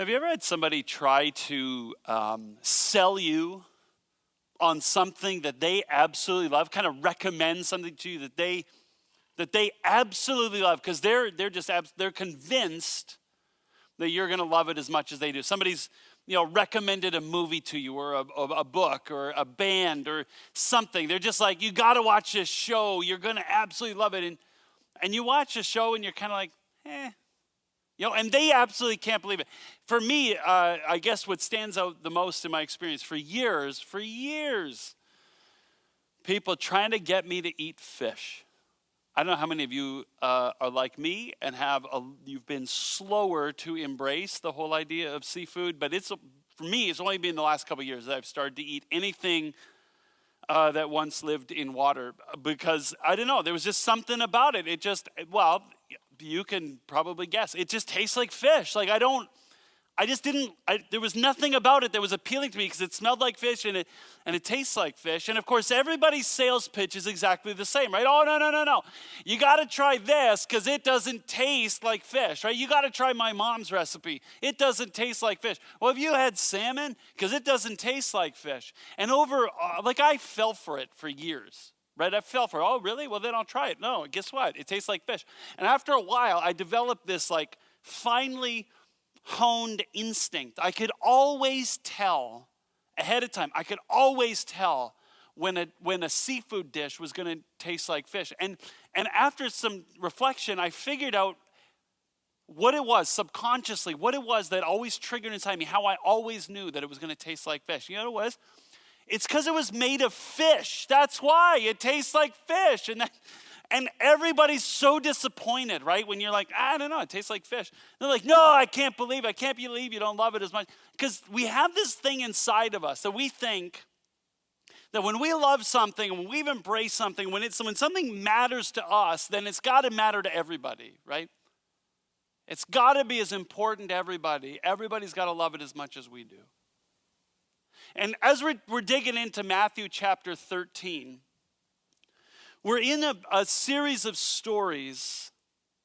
Have you ever had somebody try to sell you on something that they absolutely love, kind of recommend something to you that they absolutely love because they're convinced that you're going to love it as much as they do. Somebody's recommended a movie to you or a book or a band or something. They're just like, you got to watch this show. You're going to absolutely love it. And you watch the show and you're kind of like, and they absolutely can't believe it. For me, I guess what stands out the most in my experience for years, people trying to get me to eat fish. I don't know how many of you are like me and you've been slower to embrace the whole idea of seafood, but for me, it's only been the last couple of years that I've started to eat anything that once lived in water because, I don't know, there was just something about it. You can probably guess. It just tastes like fish. Like there was nothing about it that was appealing to me because it smelled like fish and it tastes like fish. And of course, everybody's sales pitch is exactly the same, right? Oh, no. You got to try this because it doesn't taste like fish, right? You got to try my mom's recipe. It doesn't taste like fish. Well, have you had salmon? Because it doesn't taste like fish. And I fell for it for years. Right, I fell for it. Oh, really? Well, then I'll try it. No, guess what? It tastes like fish. And after a while, I developed this finely honed instinct. I could always tell ahead of time. I could always tell when a seafood dish was going to taste like fish. And after some reflection, I figured out what it was subconsciously, what it was that always triggered inside me, how I always knew that it was going to taste like fish. You know what it was? It's because it was made of fish. That's why it tastes like fish. And everybody's so disappointed, right? When you're like, I don't know, it tastes like fish. They're like, no, I can't believe you don't love it as much. Because we have this thing inside of us that we think that when we love something, when we've embraced something, when something matters to us, then it's got to matter to everybody, right? It's got to be as important to everybody. Everybody's got to love it as much as we do. And as we're digging into Matthew chapter 13, we're in a series of stories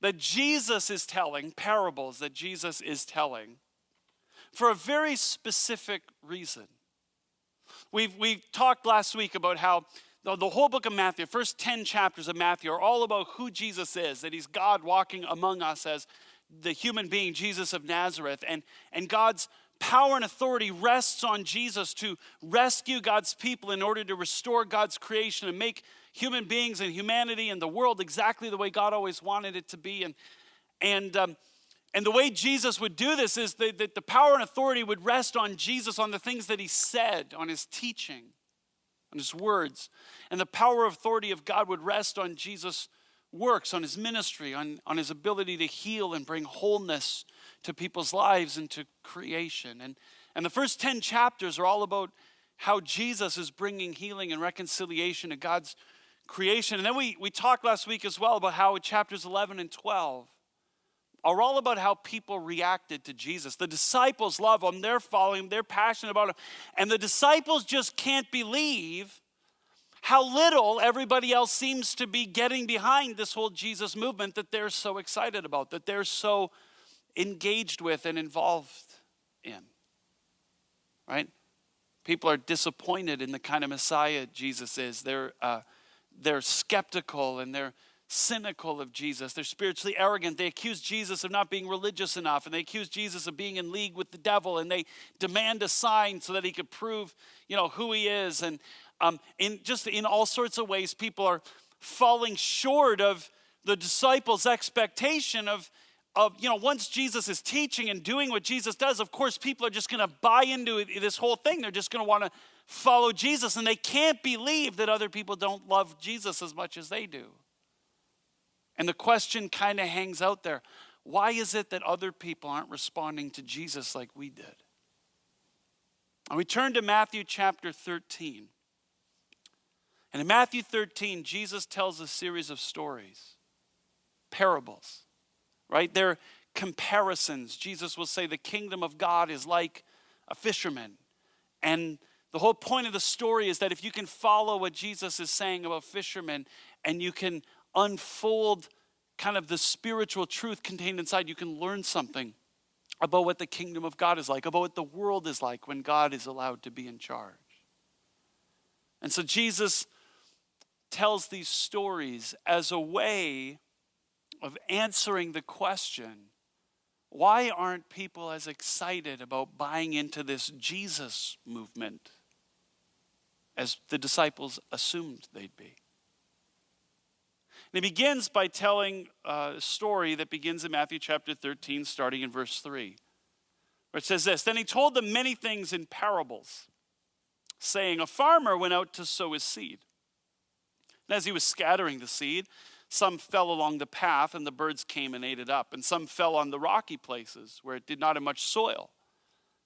that Jesus is telling, parables that Jesus is telling, for a very specific reason. We talked last week about how the whole book of Matthew, the first 10 chapters of Matthew are all about who Jesus is, that he's God walking among us as the human being, Jesus of Nazareth, and God's power and authority rests on Jesus to rescue God's people in order to restore God's creation and make human beings and humanity and the world exactly the way God always wanted it to be. And the way Jesus would do this is that the power and authority would rest on Jesus, on the things that he said, on his teaching, on his words. And the power and authority of God would rest on Jesus' works, on his ministry, on his ability to heal and bring wholeness to people's lives and to creation. And the first 10 chapters are all about how Jesus is bringing healing and reconciliation to God's creation. And then we talked last week as well about how chapters 11 and 12 are all about how people reacted to Jesus. The disciples love him, they're following him, they're passionate about him. And the disciples just can't believe how little everybody else seems to be getting behind this whole Jesus movement that they're so excited about, that they're so engaged with and involved in, right? People are disappointed in the kind of Messiah Jesus is. They're skeptical and they're cynical of Jesus. They're spiritually arrogant. They accuse Jesus of not being religious enough, and they accuse Jesus of being in league with the devil, and they demand a sign so that he could prove, who he is. And in all sorts of ways, people are falling short of the disciples' expectation of once Jesus is teaching and doing what Jesus does, of course, people are just going to buy into this whole thing. They're just going to want to follow Jesus, and they can't believe that other people don't love Jesus as much as they do. And the question kind of hangs out there. Why is it that other people aren't responding to Jesus like we did? And we turn to Matthew chapter 13. And in Matthew 13, Jesus tells a series of stories, parables, right? They're comparisons. Jesus will say the kingdom of God is like a fisherman. And the whole point of the story is that if you can follow what Jesus is saying about fishermen and you can unfold kind of the spiritual truth contained inside, you can learn something about what the kingdom of God is like, about what the world is like when God is allowed to be in charge. And so Jesus tells these stories as a way of answering the question, why aren't people as excited about buying into this Jesus movement as the disciples assumed they'd be? And he begins by telling a story that begins in Matthew chapter 13, starting in verse 3, where it says this: "Then he told them many things in parables, saying, a farmer went out to sow his seed. And as he was scattering the seed, some fell along the path, and the birds came and ate it up. And some fell on the rocky places, where it did not have much soil.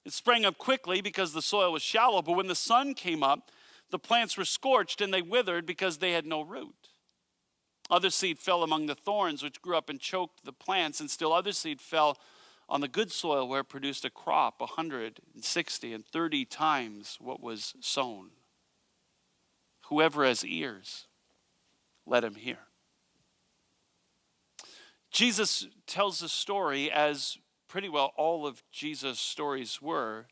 It sprang up quickly because the soil was shallow, but when the sun came up, the plants were scorched, and they withered because they had no root. Other seed fell among the thorns, which grew up and choked the plants, and still other seed fell on the good soil, where it produced a crop 160 and 30 times what was sown. Whoever has ears, let him hear." Jesus tells the story, as pretty well all of Jesus' stories were.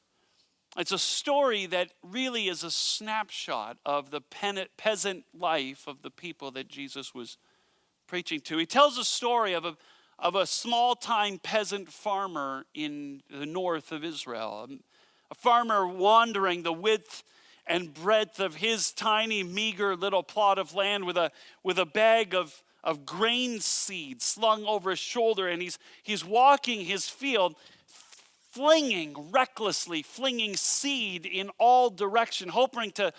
It's a story that really is a snapshot of the peasant life of the people that Jesus was preaching to. He tells a story of a small-time peasant farmer in the north of Israel, a farmer wandering the width and breadth of his tiny, meager little plot of land with a bag of grain seed slung over his shoulder, and he's walking his field, recklessly flinging seed in all direction, hoping to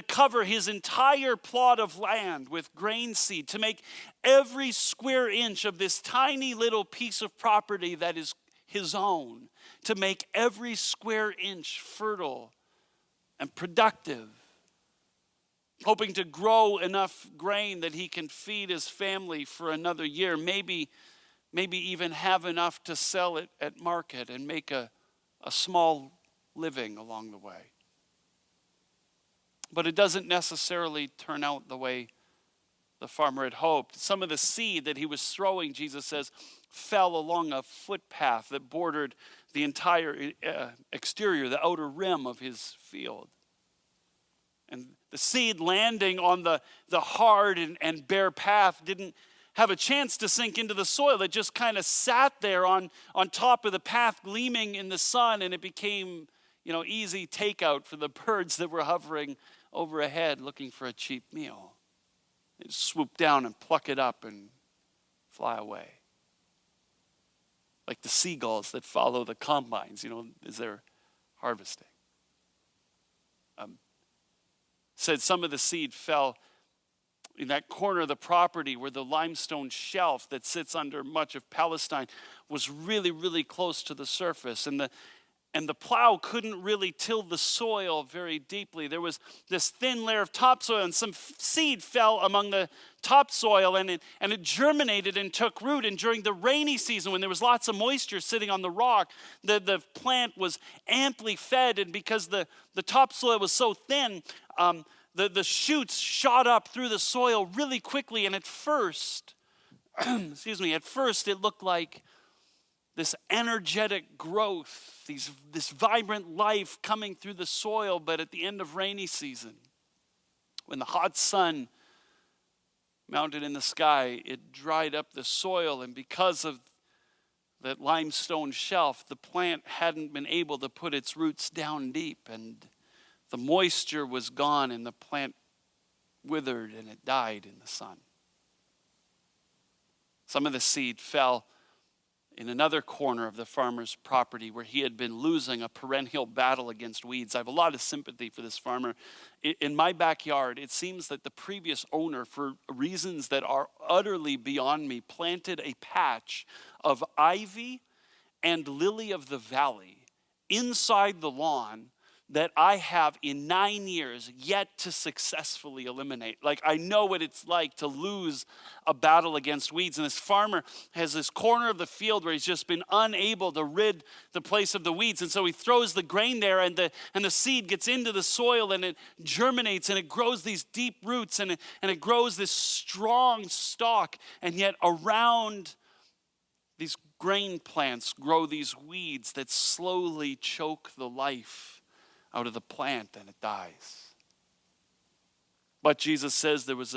cover his entire plot of land with grain seed, to make every square inch of this tiny little piece of property that is his own, to make every square inch fertile and productive, hoping to grow enough grain that he can feed his family for another year, maybe even have enough to sell it at market and make a small living along the way. But it doesn't necessarily turn out the way the farmer had hoped. Some of the seed that he was throwing, Jesus says, fell along a footpath that bordered the entire exterior, the outer rim of his field. And the seed landing on the hard and bare path didn't have a chance to sink into the soil. It just kind of sat there on top of the path, gleaming in the sun, and it became, easy takeout for the birds that were hovering overhead looking for a cheap meal. They'd swoop down and pluck it up and fly away. Like the seagulls that follow the combines, as they're harvesting. Said some of the seed fell in that corner of the property where the limestone shelf that sits under much of Palestine was really, really close to the surface. And the plow couldn't really till the soil very deeply. There was this thin layer of topsoil, and some seed fell among the topsoil, and it germinated and took root. And during the rainy season, when there was lots of moisture sitting on the rock, the plant was amply fed, and because the topsoil was so thin, the shoots shot up through the soil really quickly. And at first, it looked like this energetic growth, this vibrant life coming through the soil. But at the end of rainy season, when the hot sun mounted in the sky, it dried up the soil. And because of that limestone shelf, the plant hadn't been able to put its roots down deep. And the moisture was gone, and the plant withered, and it died in the sun. Some of the seed fell in another corner of the farmer's property where he had been losing a perennial battle against weeds. I have a lot of sympathy for this farmer. In my backyard, it seems that the previous owner, for reasons that are utterly beyond me, planted a patch of ivy and lily of the valley inside the lawn that I have in 9 years yet to successfully eliminate. Like, I know what it's like to lose a battle against weeds. And this farmer has this corner of the field where he's just been unable to rid the place of the weeds. And so he throws the grain there, and the seed gets into the soil, and it germinates, and it grows these deep roots, and it grows this strong stalk. And yet around these grain plants grow these weeds that slowly choke the life out of the plant and it dies. But Jesus says there was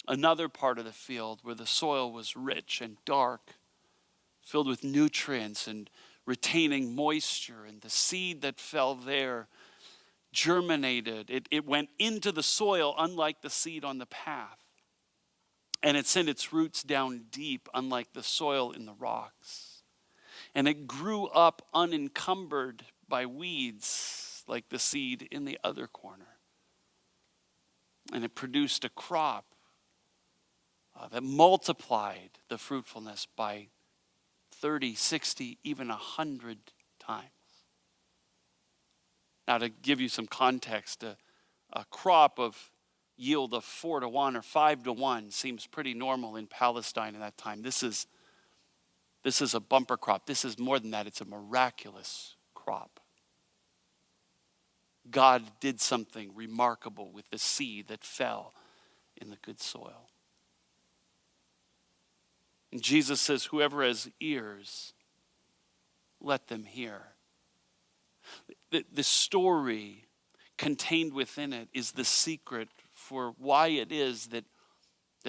another part of the field where the soil was rich and dark, filled with nutrients and retaining moisture, and the seed that fell there germinated. It went into the soil, unlike the seed on the path. And it sent its roots down deep, unlike the soil in the rocks. And it grew up unencumbered by weeds, like the seed in the other corner. And it produced a crop that multiplied the fruitfulness by 30, 60, even 100 times. Now, to give you some context, a crop of yield of 4-1 or 5-1 seems pretty normal in Palestine at that time. This is a bumper crop. This is more than that. It's a miraculous crop. God did something remarkable with the seed that fell in the good soil. And Jesus says, whoever has ears, let them hear. The story contained within it is the secret for why it is that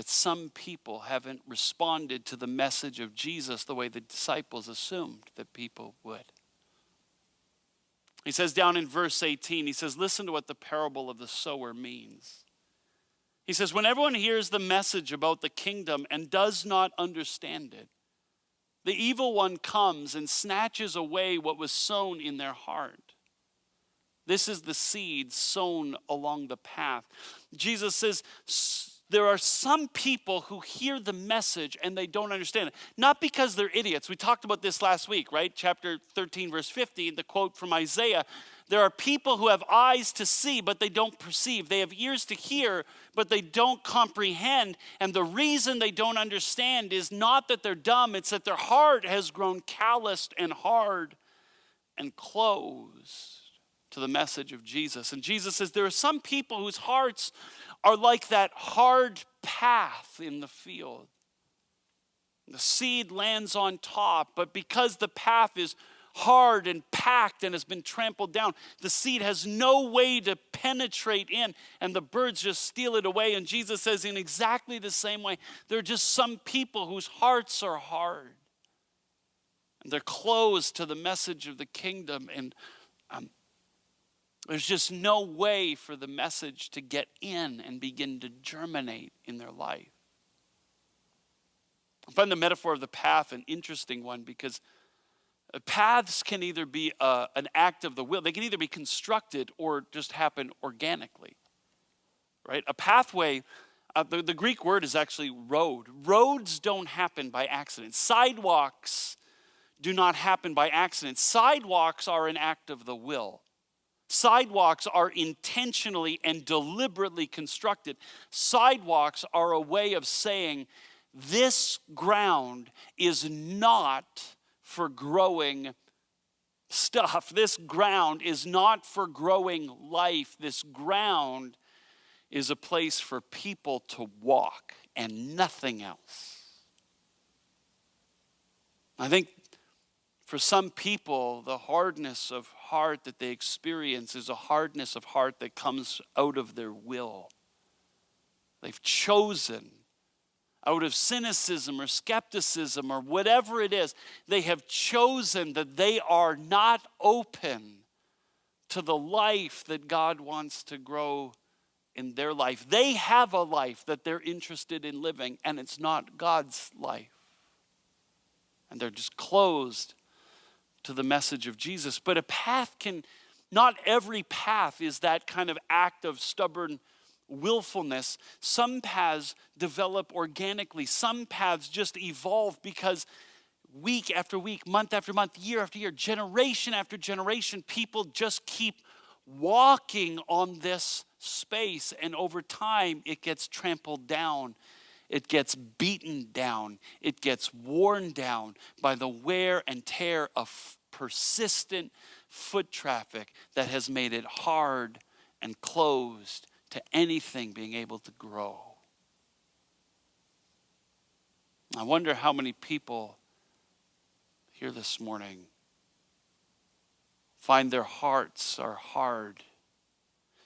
some people haven't responded to the message of Jesus the way the disciples assumed that people would. He says down in verse 18, he says, listen to what the parable of the sower means. He says, when everyone hears the message about the kingdom and does not understand it, the evil one comes and snatches away what was sown in their heart. This is the seed sown along the path. Jesus says there are some people who hear the message and they don't understand it. Not because they're idiots. We talked about this last week, right? Chapter 13, verse 50, the quote from Isaiah. There are people who have eyes to see, but they don't perceive. They have ears to hear, but they don't comprehend. And the reason they don't understand is not that they're dumb. It's that their heart has grown calloused and hard and closed to the message of Jesus. And Jesus says there are some people whose hearts are like that hard path in the field. The seed lands on top, but because the path is hard and packed and has been trampled down, the seed has no way to penetrate in, and the birds just steal it away. And Jesus says in exactly the same way, there are just some people whose hearts are hard. And they're closed to the message of the kingdom, and there's just no way for the message to get in and begin to germinate in their life. I find the metaphor of the path an interesting one because paths can either be an act of the will. They can either be constructed or just happen organically, right? A pathway, the Greek word is actually road. Roads don't happen by accident. Sidewalks do not happen by accident. Sidewalks are an act of the will. Sidewalks are intentionally and deliberately constructed. Sidewalks are a way of saying this ground is not for growing stuff. This ground is not for growing life. This ground is a place for people to walk and nothing else. I think for some people, the hardness of heart that they experience is a hardness of heart that comes out of their will. They've chosen out of cynicism or skepticism or whatever it is, they have chosen that they are not open to the life that God wants to grow in their life. They have a life that they're interested in living, and it's not God's life. And they're just closed to the message of Jesus. But a path not every path is that kind of act of stubborn willfulness. Some paths develop organically. Some paths just evolve because week after week, month after month, year after year, generation after generation, people just keep walking on this space. And over time, it gets trampled down. It gets beaten down. It gets worn down by the wear and tear of persistent foot traffic that has made it hard and closed to anything being able to grow. I wonder how many people here this morning find their hearts are hard,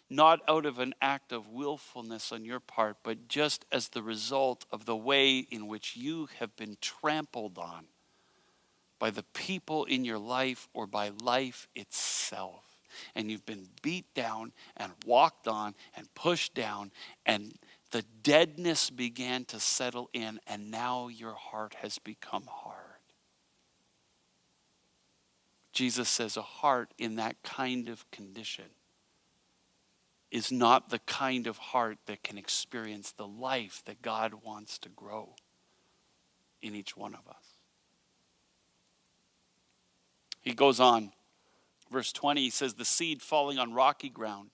not out of an act of willfulness on your part, but just as the result of the way in which you have been trampled on by the people in your life or by life itself. And you've been beat down and walked on and pushed down, and the deadness began to settle in, and now your heart has become hard. Jesus says a heart in that kind of condition is not the kind of heart that can experience the life that God wants to grow in each one of us. He goes on, verse 20, he says, the seed falling on rocky ground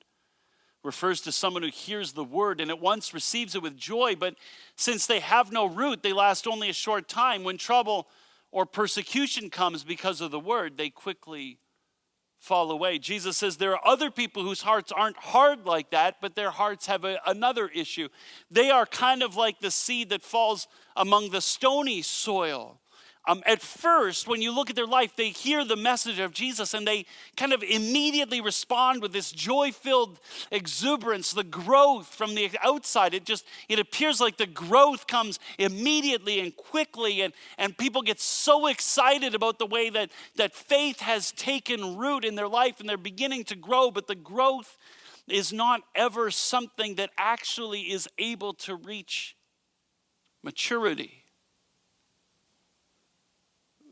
refers to someone who hears the word and at once receives it with joy, but since they have no root, they last only a short time. When trouble or persecution comes because of the word, they quickly fall away. Jesus says there are other people whose hearts aren't hard like that, but their hearts have another issue. They are kind of like the seed that falls among the stony soil. At first, when you look at their life, they hear the message of Jesus and they kind of immediately respond with this joy-filled exuberance, the growth from the outside. It appears like the growth comes immediately and quickly, and people get so excited about the way that faith has taken root in their life and they're beginning to grow, but the growth is not ever something that actually is able to reach maturity.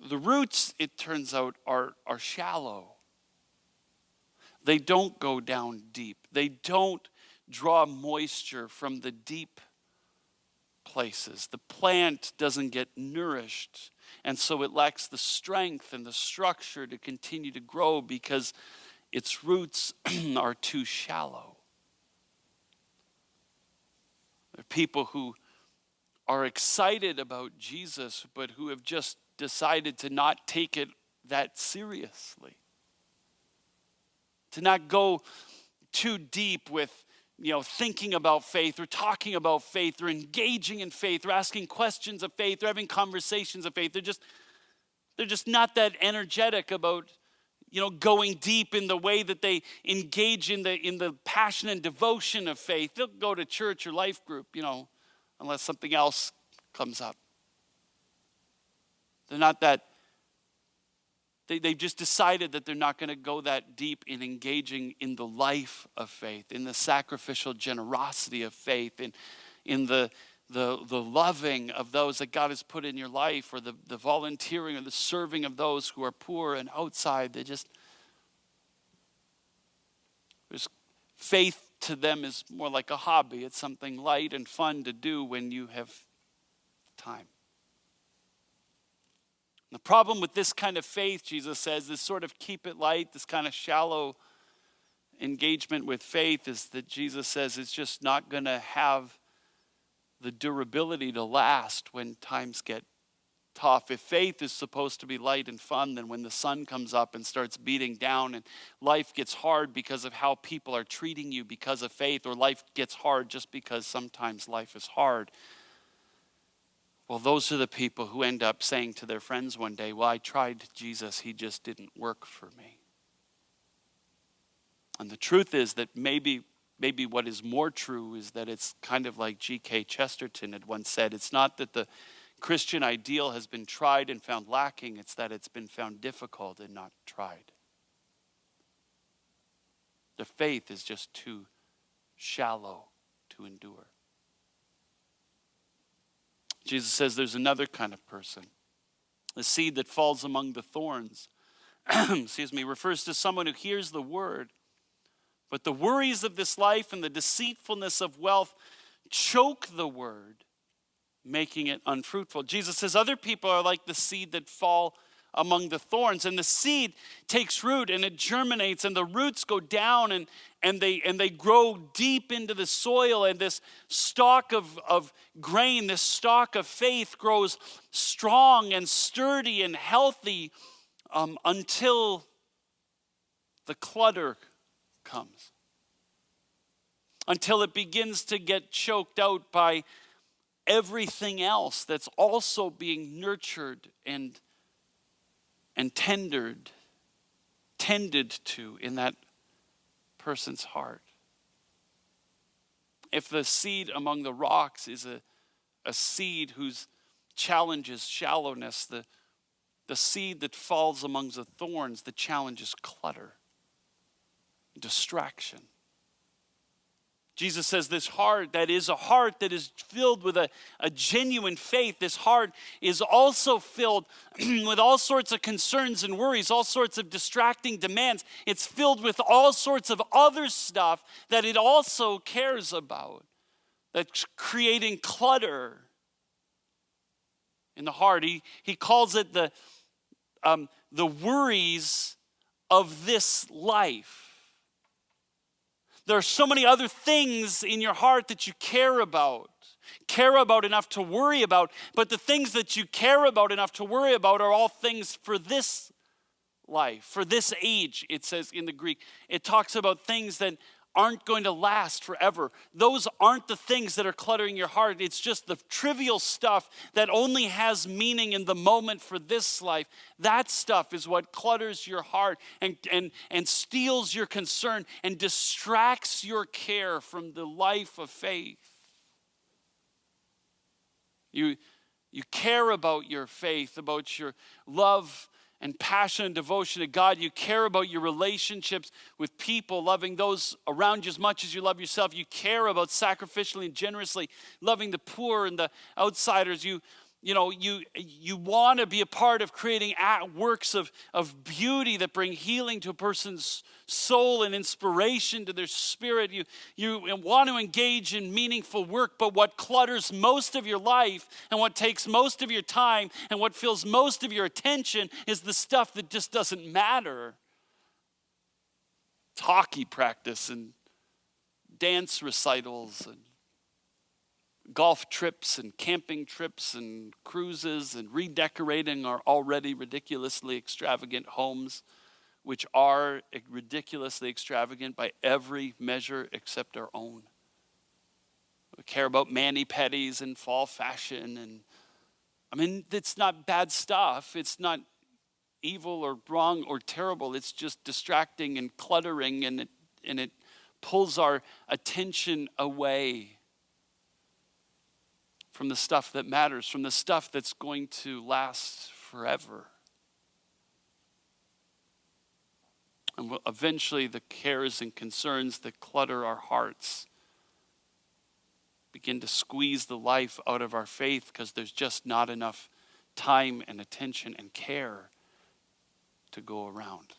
The roots, it turns out, are shallow. They don't go down deep. They don't draw moisture from the deep places. The plant doesn't get nourished, and so it lacks the strength and the structure to continue to grow because its roots are too shallow. There are people who are excited about Jesus, but who have just decided to not take it that seriously. To not go too deep with, thinking about faith or talking about faith or engaging in faith or asking questions of faith or having conversations of faith. They're just not that energetic about, going deep in the way that they engage in the passion and devotion of faith. They'll go to church or life group, unless something else comes up. They're not that, they've just decided that they're not going to go that deep in engaging in the life of faith, in the sacrificial generosity of faith, in the loving of those that God has put in your life, or the volunteering or the serving of those who are poor and outside. There's faith to them is more like a hobby. It's something light and fun to do when you have time. The problem with this kind of faith, Jesus says, this sort of keep it light, this kind of shallow engagement with faith, is that Jesus says it's just not going to have the durability to last when times get tough. If faith is supposed to be light and fun, then when the sun comes up and starts beating down and life gets hard because of how people are treating you because of faith, or life gets hard just because sometimes life is hard, well, those are the people who end up saying to their friends one day, well, I tried Jesus, he just didn't work for me. And the truth is that maybe what is more true is that it's kind of like G.K. Chesterton had once said, it's not that the Christian ideal has been tried and found lacking, it's that it's been found difficult and not tried. The faith is just too shallow to endure. Jesus says there's another kind of person. The seed that falls among the thorns, refers to someone who hears the word, but the worries of this life and the deceitfulness of wealth choke the word, making it unfruitful. Jesus says other people are like the seed that fall among the thorns, and the seed takes root and it germinates, and the roots go down and they grow deep into the soil, and this stalk of grain, this stalk of faith grows strong and sturdy and healthy until the clutter comes, until it begins to get choked out by everything else that's also being nurtured and and tended to in that person's heart. If the seed among the rocks is a seed whose challenge is shallowness, the seed that falls among the thorns, the challenge is clutter, distraction. Jesus says this heart that is a heart that is filled with a genuine faith, this heart is also filled with all sorts of concerns and worries, all sorts of distracting demands. It's filled with all sorts of other stuff that it also cares about, that's creating clutter in the heart. He calls it the worries of this life. There are so many other things in your heart that you care about enough to worry about, but the things that you care about enough to worry about are all things for this life, for this age, it says in the Greek. It talks about things that aren't going to last forever. Those aren't the things that are cluttering your heart. It's just the trivial stuff that only has meaning in the moment for this life. That stuff is what clutters your heart and steals your concern and distracts your care from the life of faith. You care about your faith, about your love and passion and devotion to God. You care about your relationships with people, loving those around you as much as you love yourself. You care about sacrificially and generously loving the poor and the outsiders. You want to be a part of creating works of beauty that bring healing to a person's soul and inspiration to their spirit. You want to engage in meaningful work, but what clutters most of your life and what takes most of your time and what fills most of your attention is the stuff that just doesn't matter. It's hockey practice and dance recitals and golf trips and camping trips and cruises and redecorating our already ridiculously extravagant homes, which are ridiculously extravagant by every measure except our own. We care about mani-pedis and fall fashion. And it's not bad stuff. It's not evil or wrong or terrible. It's just distracting and cluttering, and it pulls our attention away from the stuff that matters, from the stuff that's going to last forever. And eventually the cares and concerns that clutter our hearts begin to squeeze the life out of our faith because there's just not enough time and attention and care to go around.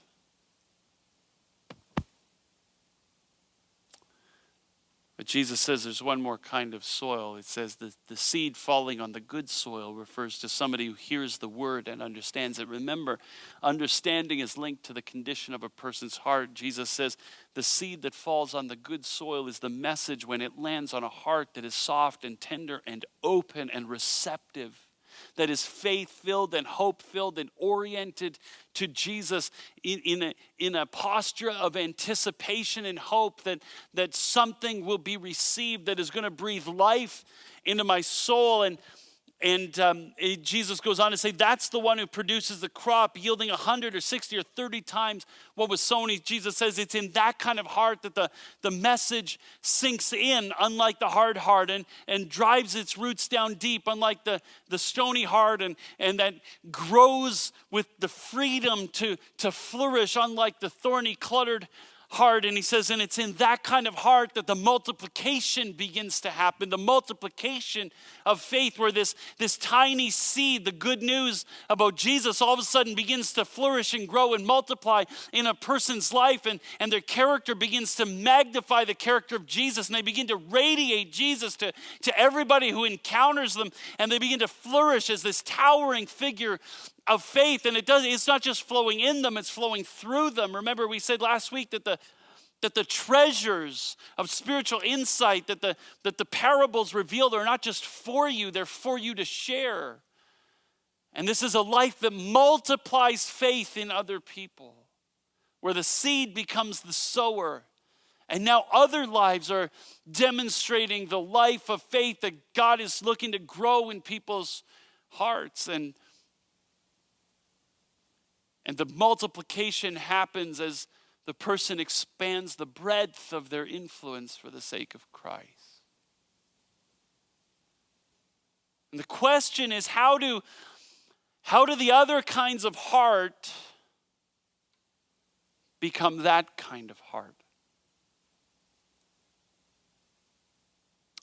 But Jesus says there's one more kind of soil. It says that the seed falling on the good soil refers to somebody who hears the word and understands it. Remember, understanding is linked to the condition of a person's heart. Jesus says the seed that falls on the good soil is the message when it lands on a heart that is soft and tender and open and receptive, that is faith-filled and hope-filled and oriented to Jesus in a posture of anticipation and hope that something will be received that is going to breathe life into my soul. And Jesus goes on to say, that's the one who produces the crop yielding 100 or 60 or 30 times what was sown. Jesus says it's in that kind of heart that the message sinks in, unlike the hard heart, and drives its roots down deep, unlike the stony heart, and that grows with the freedom to flourish, unlike the thorny, cluttered heart. And he says, and it's in that kind of heart that the multiplication begins to happen, the multiplication of faith, where this tiny seed, the good news about Jesus, all of a sudden begins to flourish and grow and multiply in a person's life, and their character begins to magnify the character of Jesus, and they begin to radiate Jesus to everybody who encounters them, and they begin to flourish as this towering figure of faith. And it's not just flowing in them, it's flowing through them. Remember, we said last week that the treasures of spiritual insight that the parables revealed are not just for you, they're for you to share. And this is a life that multiplies faith in other people, where the seed becomes the sower. And now other lives are demonstrating the life of faith that God is looking to grow in people's hearts. And And the multiplication happens as the person expands the breadth of their influence for the sake of Christ. And the question is, how do the other kinds of heart become that kind of heart?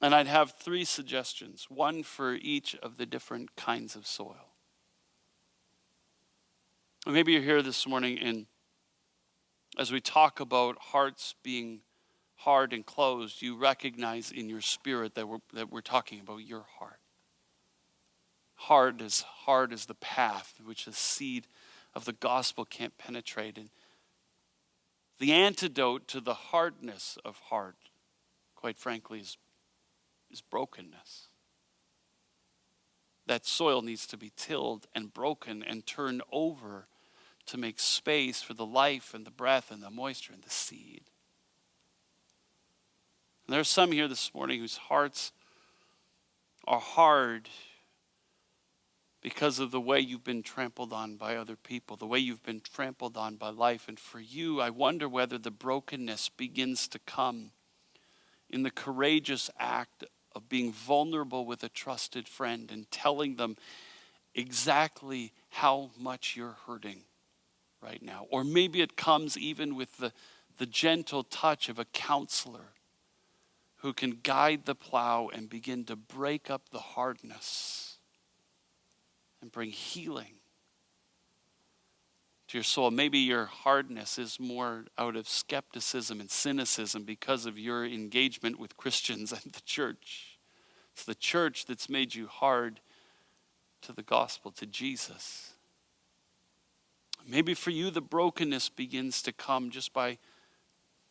And I'd have 3 suggestions, one for each of the different kinds of soil. Or maybe you're here this morning and as we talk about hearts being hard and closed, you recognize in your spirit that we're talking about your heart. Hard as the path which the seed of the gospel can't penetrate. And the antidote to the hardness of heart, quite frankly, is brokenness. That soil needs to be tilled and broken and turned over to make space for the life and the breath and the moisture and the seed. And there are some here this morning whose hearts are hard because of the way you've been trampled on by other people, the way you've been trampled on by life. And for you, I wonder whether the brokenness begins to come in the courageous act of being vulnerable with a trusted friend and telling them exactly how much you're hurting right now. Or maybe it comes even with the gentle touch of a counselor who can guide the plow and begin to break up the hardness and bring healing to your soul. Maybe your hardness is more out of skepticism and cynicism because of your engagement with Christians and the church. It's the church that's made you hard to the gospel, to Jesus. Maybe for you the brokenness begins to come just by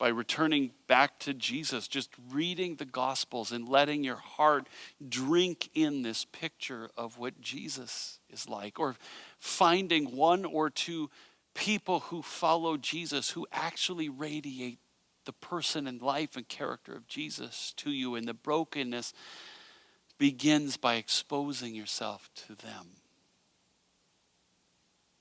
returning back to Jesus, just reading the Gospels and letting your heart drink in this picture of what Jesus is like, or finding 1 or 2 people who follow Jesus who actually radiate the person and life and character of Jesus to you. And the brokenness begins by exposing yourself to them.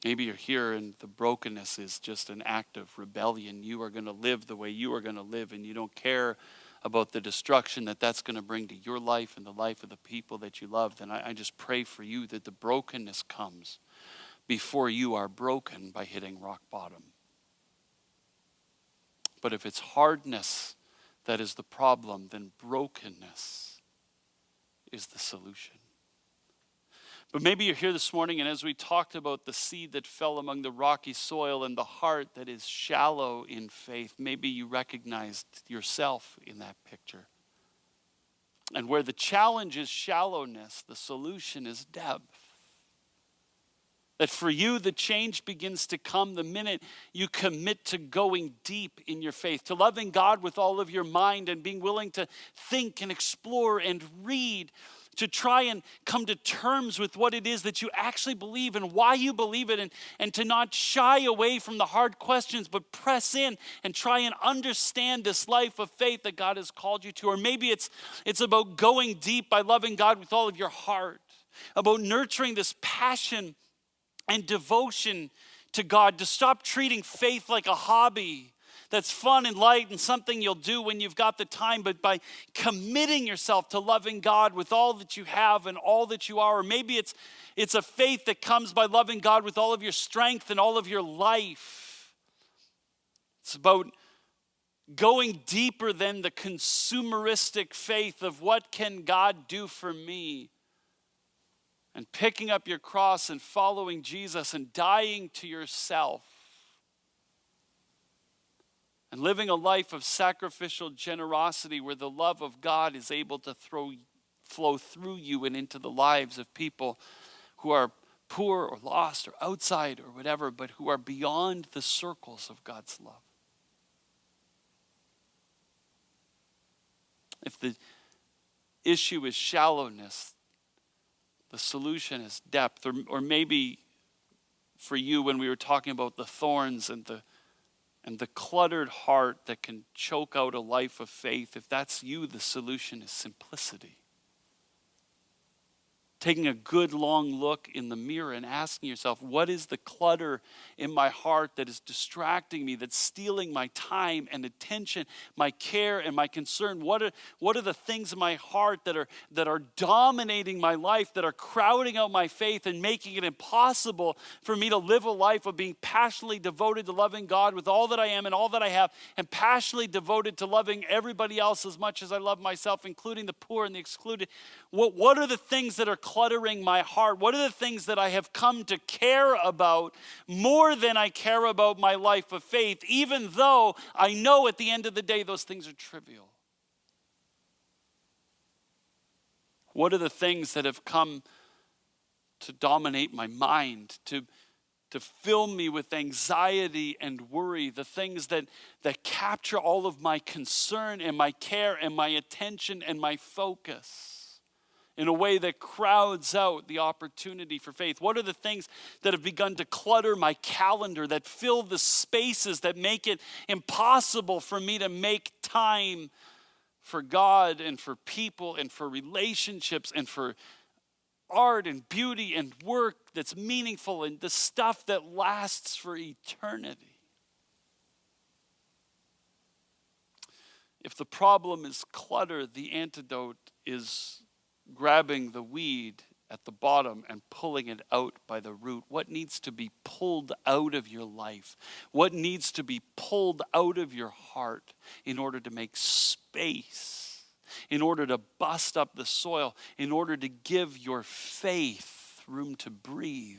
Maybe you're here and the brokenness is just an act of rebellion. You are going to live the way you are going to live, and you don't care about the destruction that that's going to bring to your life and the life of the people that you love. Then I just pray for you that the brokenness comes before you are broken by hitting rock bottom. But if it's hardness that is the problem, then brokenness is the solution. But maybe you're here this morning, and as we talked about the seed that fell among the rocky soil and the heart that is shallow in faith, maybe you recognized yourself in that picture. And where the challenge is shallowness, the solution is depth. That for you, the change begins to come the minute you commit to going deep in your faith, to loving God with all of your mind and being willing to think and explore and read, to try and come to terms with what it is that you actually believe and why you believe it, and to not shy away from the hard questions, but press in and try and understand this life of faith that God has called you to. Or maybe it's about going deep by loving God with all of your heart, about nurturing this passion and devotion to God, to stop treating faith like a hobby that's fun and light and something you'll do when you've got the time, but by committing yourself to loving God with all that you have and all that you are. Or maybe it's a faith that comes by loving God with all of your strength and all of your life. It's about going deeper than the consumeristic faith of what can God do for me, and picking up your cross and following Jesus and dying to yourself and living a life of sacrificial generosity where the love of God is able to flow through you and into the lives of people who are poor or lost or outside or whatever, but who are beyond the circles of God's love. If the issue is shallowness, the solution is depth. Or maybe for you, when we were talking about the thorns and the cluttered heart that can choke out a life of faith, if that's you, the solution is simplicity. taking a good long look in the mirror and asking yourself, what is the clutter in my heart that is distracting me, that's stealing my time and attention, my care and my concern? What are the things in my heart that are dominating my life, that are crowding out my faith and making it impossible for me to live a life of being passionately devoted to loving God with all that I am and all that I have, and passionately devoted to loving everybody else as much as I love myself, including the poor and the excluded? What are the things that are cluttering my heart? What are the things that I have come to care about more than I care about my life of faith, even though I know at the end of the day those things are trivial? What are the things that have come to dominate my mind, to fill me with anxiety and worry, the things that capture all of my concern and my care and my attention and my focus in a way that crowds out the opportunity for faith? What are the things that have begun to clutter my calendar, that fill the spaces, that make it impossible for me to make time for God and for people and for relationships and for art and beauty and work that's meaningful and the stuff that lasts for eternity? If the problem is clutter, the antidote is grabbing the weed at the bottom and pulling it out by the root. What needs to be pulled out of your life? What needs to be pulled out of your heart in order to make space, in order to bust up the soil, in order to give your faith room to breathe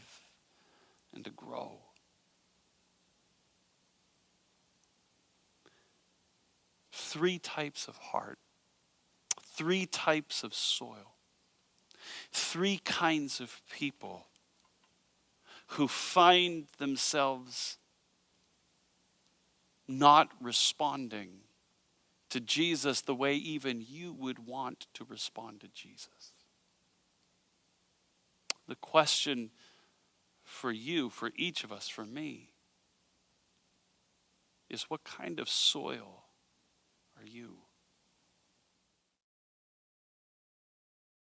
and to grow? Three types of heart, three types of soil, three kinds of people who find themselves not responding to Jesus the way even you would want to respond to Jesus. The question for you, for each of us, for me, is what kind of soil